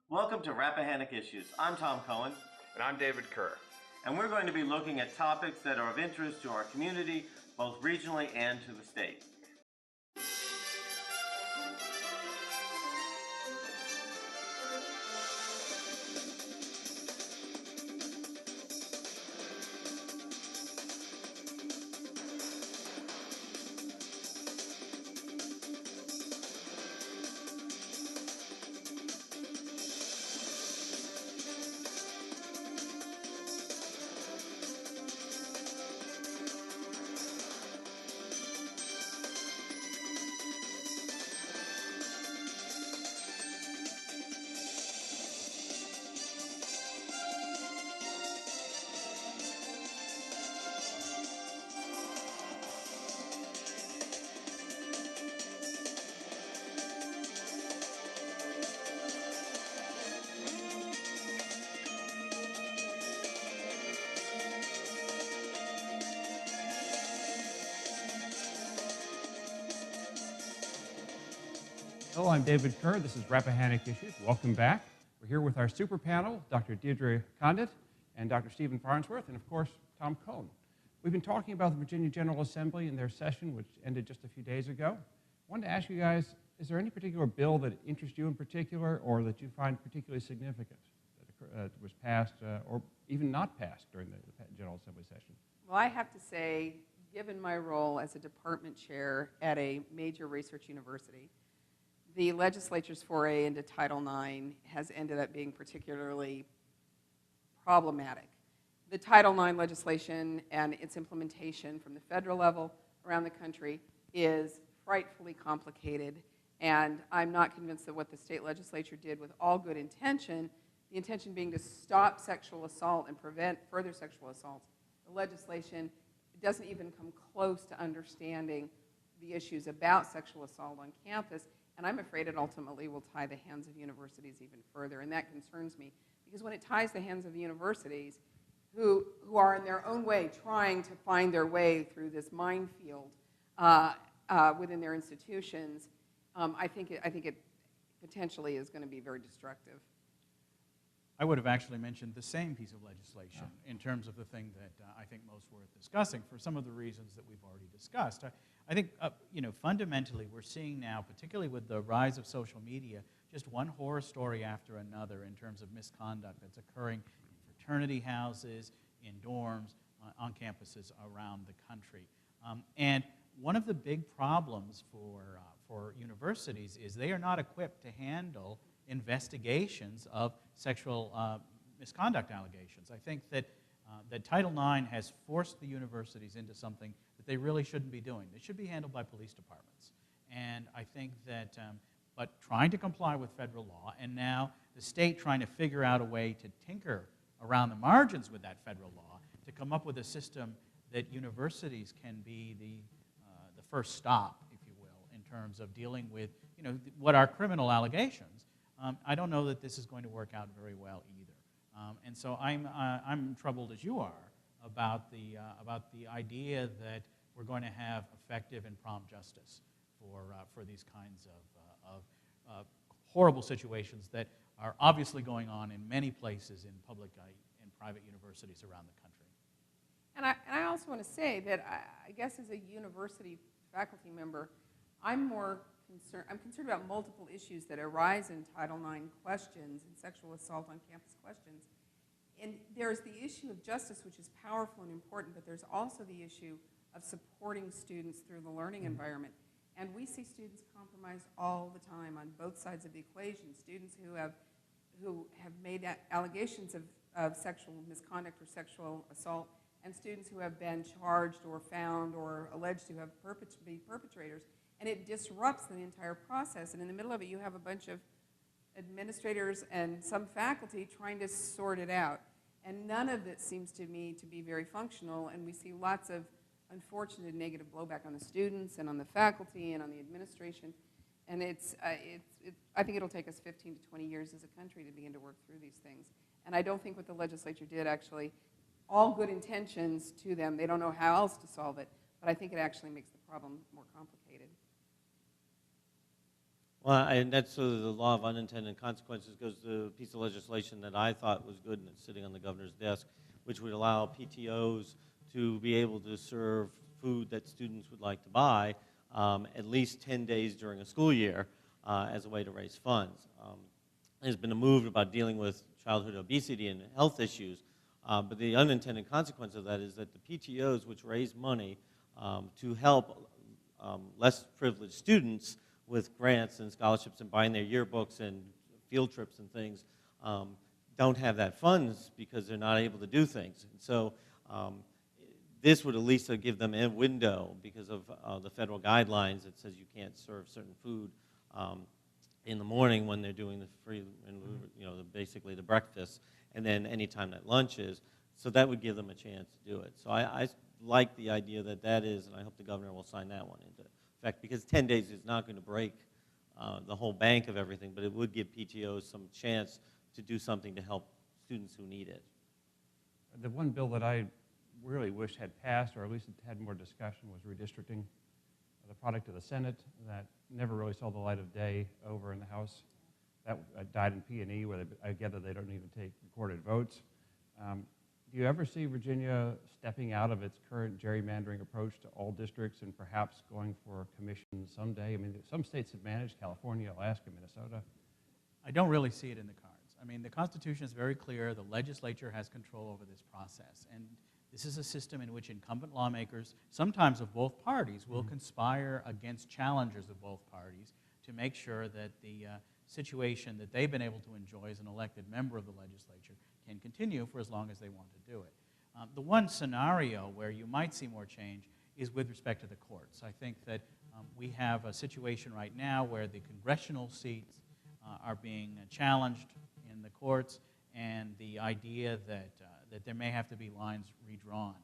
Welcome to Rappahannock Issues. I'm Tom Cohen. And I'm David Kerr. And we're going to be looking at topics that are of interest to our community, both regionally and to the state. Hello, I'm David Kerr. This is Rappahannock Issues. Welcome back. We're here with our super panel, Dr. Deirdre Condit and Dr. Stephen Farnsworth, and of course, Tom Cohn. We've been talking about the Virginia General Assembly and their session, which ended just a few days ago. I wanted to ask you guys, is there any particular bill that interests you in particular or that you find particularly significant that was passed or even not passed during the General Assembly session? Well, I have to say, given my role as a department chair at a major research university, the legislature's foray into Title IX has ended up being particularly problematic. The Title IX legislation and its implementation from the federal level around the country is frightfully complicated, and I'm not convinced that what the state legislature did with all good intention, the intention being to stop sexual assault and prevent further sexual assaults, the legislation doesn't even come close to understanding the issues about sexual assault on campus. And I'm afraid it ultimately will tie the hands of universities even further. And that concerns me, because when it ties the hands of the universities, who are in their own way trying to find their way through this minefield within their institutions, I think it potentially is going to be very destructive. I would have actually mentioned the same piece of legislation in terms of the thing that I think most worth discussing for some of the reasons that we've already discussed. I think, fundamentally, we're seeing now, particularly with the rise of social media, just one horror story after another in terms of misconduct that's occurring in fraternity houses, in dorms, on campuses around the country. And one of the big problems for universities is they are not equipped to handle investigations of sexual misconduct allegations. I think that Title IX has forced the universities into something that they really shouldn't be doing. They should be handled by police departments. And I think that, but trying to comply with federal law, and now the state trying to figure out a way to tinker around the margins with that federal law to come up with a system that universities can be the first stop, if you will, in terms of dealing with what are criminal allegations. I don't know that this is going to work out very well either. And so I'm troubled as you are about the idea that we're going to have effective and prompt justice for these kinds of horrible situations that are obviously going on in many places in public and private universities around the country. And I also want to say that I guess as a university faculty member, I'm concerned about multiple issues that arise in Title IX questions and sexual assault on campus questions. And there's the issue of justice, which is powerful and important, but there's also the issue of supporting students through the learning environment. And we see students compromised all the time on both sides of the equation. Students who have made allegations of sexual misconduct or sexual assault, and students who have been charged or found or alleged to have be perpetrators. And it disrupts the entire process. And in the middle of it, you have a bunch of administrators and some faculty trying to sort it out. And none of it seems to me to be very functional. And we see lots of unfortunate negative blowback on the students and on the faculty and on the administration. And I think it'll take us 15 to 20 years as a country to begin to work through these things. And I don't think what the legislature did actually, all good intentions to them, they don't know how else to solve it, but I think it actually makes the problem more complicated. Well, and that's sort of the law of unintended consequences goes to a piece of legislation that I thought was good and it's sitting on the governor's desk, which would allow PTOs to be able to serve food that students would like to buy at least 10 days during a school year as a way to raise funds. There's been a move about dealing with childhood obesity and health issues, but the unintended consequence of that is that the PTOs, which raise money to help less privileged students with grants and scholarships and buying their yearbooks and field trips and things, don't have that funds because they're not able to do things. And so this would at least give them a window because of the federal guidelines that says you can't serve certain food in the morning when they're doing the free, basically the breakfast, and then anytime that lunch is. So that would give them a chance to do it. So I like the idea that that is, and I hope the governor will sign that one into effect, because 10 days is not going to break the whole bank of everything, but it would give PTOs some chance to do something to help students who need it. The one bill that I really wish had passed, or at least had more discussion, was redistricting, the product of the Senate that never really saw the light of day over in the House. That died in P&E, where I gather they don't even take recorded votes. Do you ever see Virginia stepping out of its current gerrymandering approach to all districts and perhaps going for a commission someday? I mean, some states have managed, California, Alaska, Minnesota. I don't really see it in the cards. I mean, the Constitution is very clear. The legislature has control over this process. And this is a system in which incumbent lawmakers, sometimes of both parties, will conspire against challengers of both parties to make sure that the situation that they've been able to enjoy as an elected member of the legislature can continue for as long as they want to do it. The one scenario where you might see more change is with respect to the courts. I think that we have a situation right now where the congressional seats are being challenged in the courts, and the idea that there may have to be lines redrawn.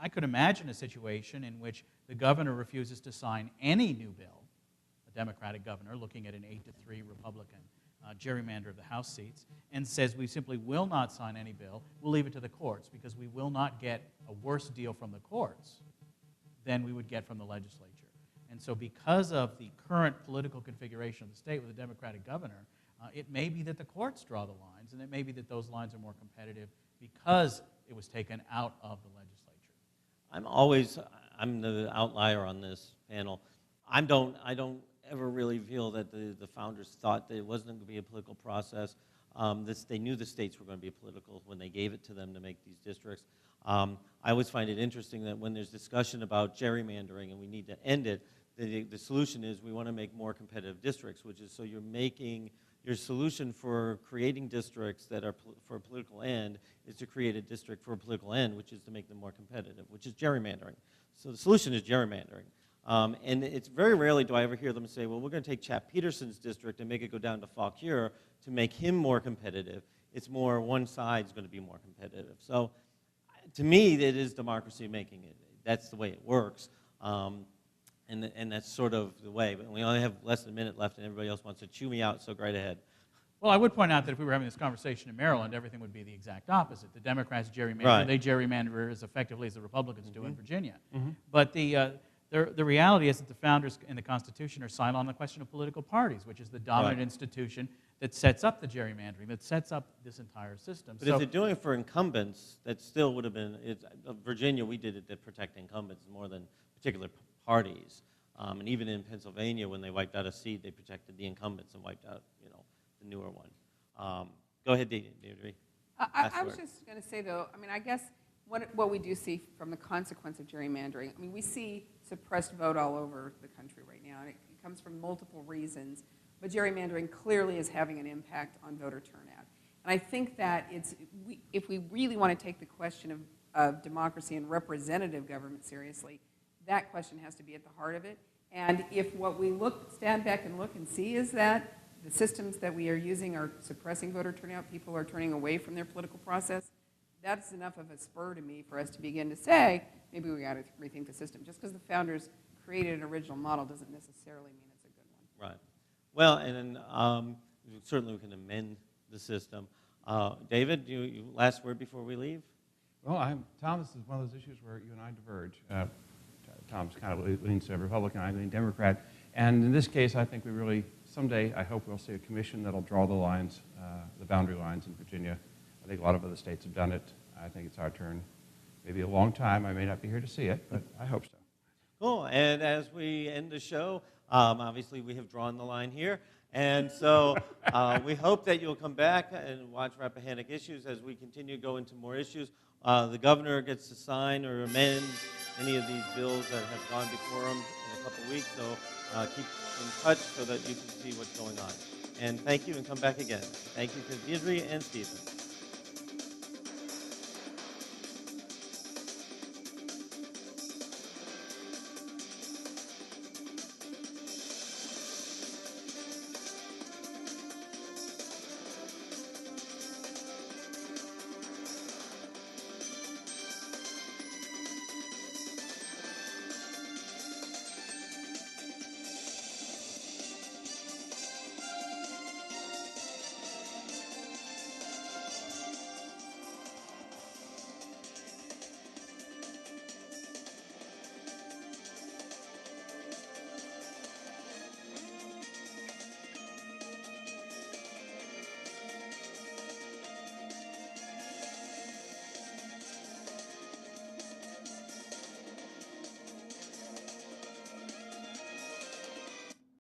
I could imagine a situation in which the governor refuses to sign any new bill, a Democratic governor looking at an 8-3 Republican gerrymander of the House seats, and says we simply will not sign any bill, we'll leave it to the courts because we will not get a worse deal from the courts than we would get from the legislature. And so because of the current political configuration of the state with a Democratic governor, it may be that the courts draw the lines, and it may be that those lines are more competitive because it was taken out of the legislature. I'm the outlier on this panel. I don't ever really feel that the founders thought that it wasn't going to be a political process. They knew the states were going to be political when they gave it to them to make these districts. I always find it interesting that when there's discussion about gerrymandering and we need to end it, the solution is we want to make more competitive districts, which is so you're making your solution for creating districts that are for a political end is to create a district for a political end, which is to make them more competitive, which is gerrymandering. So the solution is gerrymandering. And it's very rarely do I ever hear them say, well, we're going to take Chap Peterson's district and make it go down to Fauquier to make him more competitive. It's more one side's going to be more competitive. So to me, it is democracy making it. That's the way it works. And that's sort of the way. But we only have less than a minute left, and everybody else wants to chew me out, so right ahead. Well, I would point out that if we were having this conversation in Maryland, everything would be the exact opposite. The Democrats gerrymander, right. They gerrymander as effectively as the Republicans do in Virginia. But the reality is that the founders in the Constitution are silent on the question of political parties, which is the dominant institution that sets up the gerrymandering, that sets up this entire system. But if they're doing it for incumbents, that still would have been, Virginia, we did it to protect incumbents more than particular parties. And even in Pennsylvania, when they wiped out a seat, they protected the incumbents and wiped out, the newer one. Go ahead, Deirdre. I was just going to say, though, I mean, I guess what we do see from the consequence of gerrymandering, I mean, we see suppressed vote all over the country right now, and it comes from multiple reasons, but gerrymandering clearly is having an impact on voter turnout. And I think that if we really want to take the question of democracy and representative government seriously, that question has to be at the heart of it. And if what we stand back and look and see is that the systems that we are using are suppressing voter turnout, people are turning away from their political process, that's enough of a spur to me for us to begin to say, maybe we got to rethink the system. Just because the founders created an original model doesn't necessarily mean it's a good one. Right. Well, and then certainly we can amend the system. David, you last word before we leave? Well, Tom, this is one of those issues where you and I diverge. Tom's kind of leans to Republican, I lean Democrat. And in this case, I think we really, someday, I hope we'll see a commission that'll draw the lines, the boundary lines in Virginia. I think a lot of other states have done it. I think it's our turn. Maybe a long time. I may not be here to see it, but I hope so. Cool. And as we end the show, obviously we have drawn the line here. And so we hope that you'll come back and watch Rappahannock Issues as we continue to go into more issues. The governor gets to sign or amend any of these bills that have gone before him in a couple weeks. So keep in touch so that you can see what's going on. And thank you, and come back again. Thank you to Deirdre and Stephen.